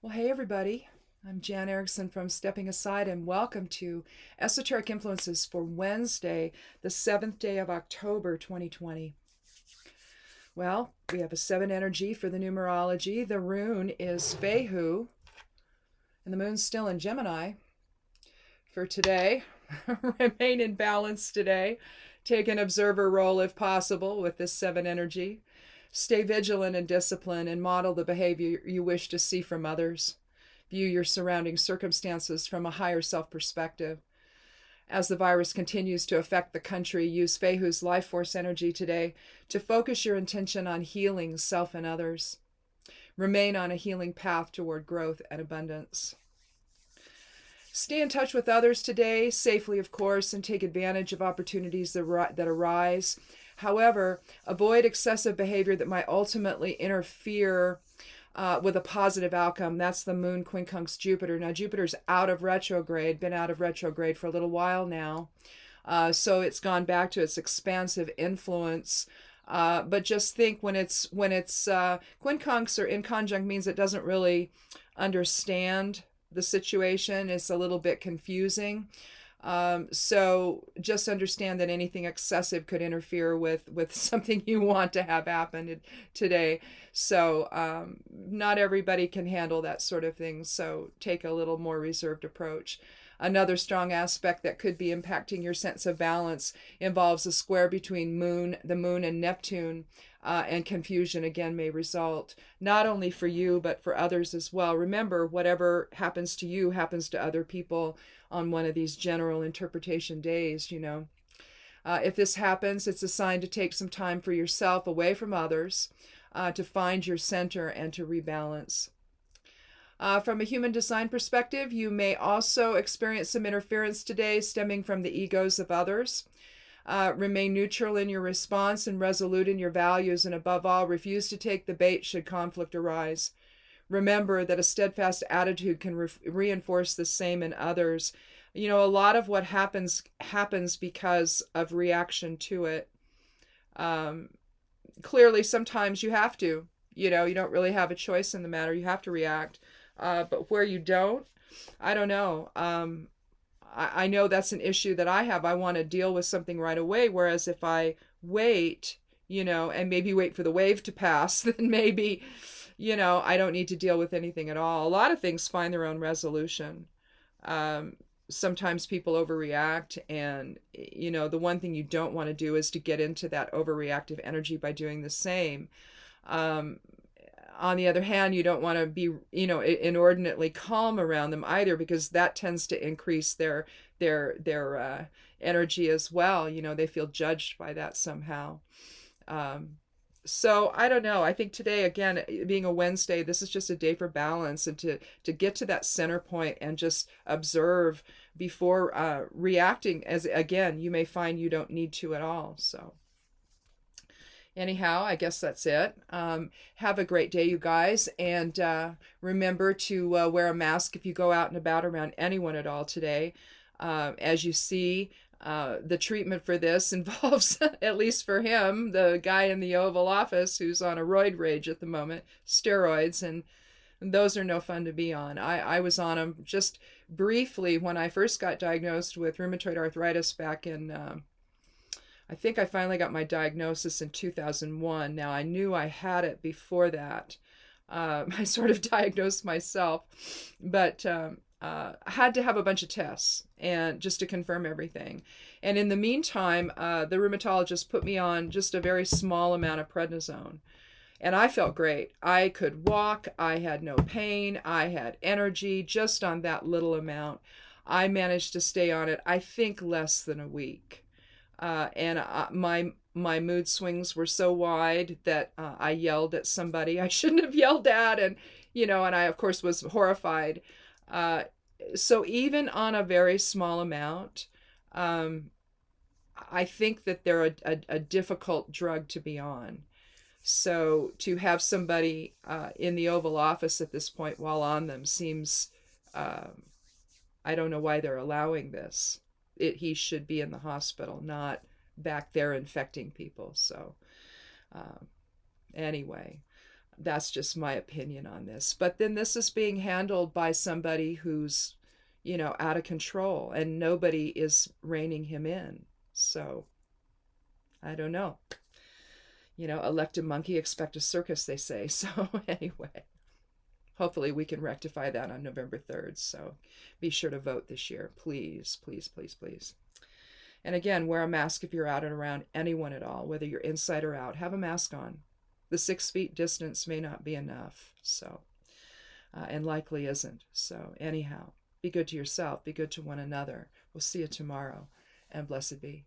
Well, hey, everybody. I'm Jan Erickson from Stepping Aside, and welcome to Esoteric Influences for Wednesday, the 7th day of October 2020. Well, we have a 7 energy for the numerology. The rune is Fehu, and the moon's still in Gemini for today. Remain in balance today. Take an observer role if possible with this 7 energy. Stay vigilant and disciplined and model the behavior you wish to see from others. View your surrounding circumstances from a higher self perspective. As the virus continues to affect the country, use Fehu's life force energy today to focus your intention on healing self and others. Remain on a healing path toward growth and abundance. Stay in touch with others today, safely, of course, and take advantage of opportunities that arise. However, avoid excessive behavior that might ultimately interfere with a positive outcome. That's the moon quincunx Jupiter. Now, Jupiter's out of retrograde, been out of retrograde for a little while now. So it's gone back to its expansive influence. But just think when it's quincunx or in conjunct means it doesn't really understand the situation. It's a little bit confusing. So just understand that anything excessive could interfere with something you want to have happen today. So not everybody can handle that sort of thing. So take a little more reserved approach. Another strong aspect that could be impacting your sense of balance involves a square between the moon and Neptune, and confusion again may result, not only for you, but for others as well. Remember, whatever happens to you happens to other people on one of these general interpretation days, If this happens, it's a sign to take some time for yourself away from others, to find your center and to rebalance. From a human design perspective, you may also experience some interference today stemming from the egos of others. Remain neutral in your response and resolute in your values, and above all, refuse to take the bait should conflict arise. Remember that a steadfast attitude can reinforce the same in others. A lot of what happens because of reaction to it. Clearly, sometimes you have to. You don't really have a choice in the matter. You have to react. But where you don't, I don't know. I know that's an issue that I have. I want to deal with something right away. Whereas if I wait, and maybe wait for the wave to pass, then maybe, I don't need to deal with anything at all. A lot of things find their own resolution. Sometimes people overreact, and, the one thing you don't want to do is to get into that overreactive energy by doing the same. On the other hand, you don't want to be, inordinately calm around them either, because that tends to increase their energy as well. They feel judged by that somehow. So I don't know. I think today, again, being a Wednesday, this is just a day for balance and to get to that center point and just observe before reacting. As again, you may find you don't need to at all. So. Anyhow, I guess that's it. Have a great day, you guys. And remember to wear a mask if you go out and about around anyone at all today. As you see, the treatment for this involves, at least for him, the guy in the Oval Office who's on a roid rage at the moment, steroids, and those are no fun to be on. I was on them just briefly when I first got diagnosed with rheumatoid arthritis back in... I think I finally got my diagnosis in 2001. Now, I knew I had it before that. I sort of diagnosed myself, but I had to have a bunch of tests and just to confirm everything. And in the meantime, the rheumatologist put me on just a very small amount of prednisone. And I felt great. I could walk. I had no pain. I had energy just on that little amount. I managed to stay on it, I think, less than a week. And my mood swings were so wide that I yelled at somebody I shouldn't have yelled at, and I of course was horrified. So even on a very small amount, I think that they're a difficult drug to be on. So to have somebody in the Oval Office at this point while on them seems, I don't know why they're allowing this. He should be in the hospital, not back there infecting people. So anyway, That's just my opinion on this. But then this is being handled by somebody who's, out of control, and nobody is reining him in. So I don't know. Elect a monkey, expect a circus, they say. So anyway, hopefully we can rectify that on November 3rd. So be sure to vote this year. Please, please, please, please. And again, wear a mask if you're out and around anyone at all, whether you're inside or out. Have a mask on. The 6 feet distance may not be enough, so, and likely isn't. So anyhow, be good to yourself. Be good to one another. We'll see you tomorrow, and blessed be.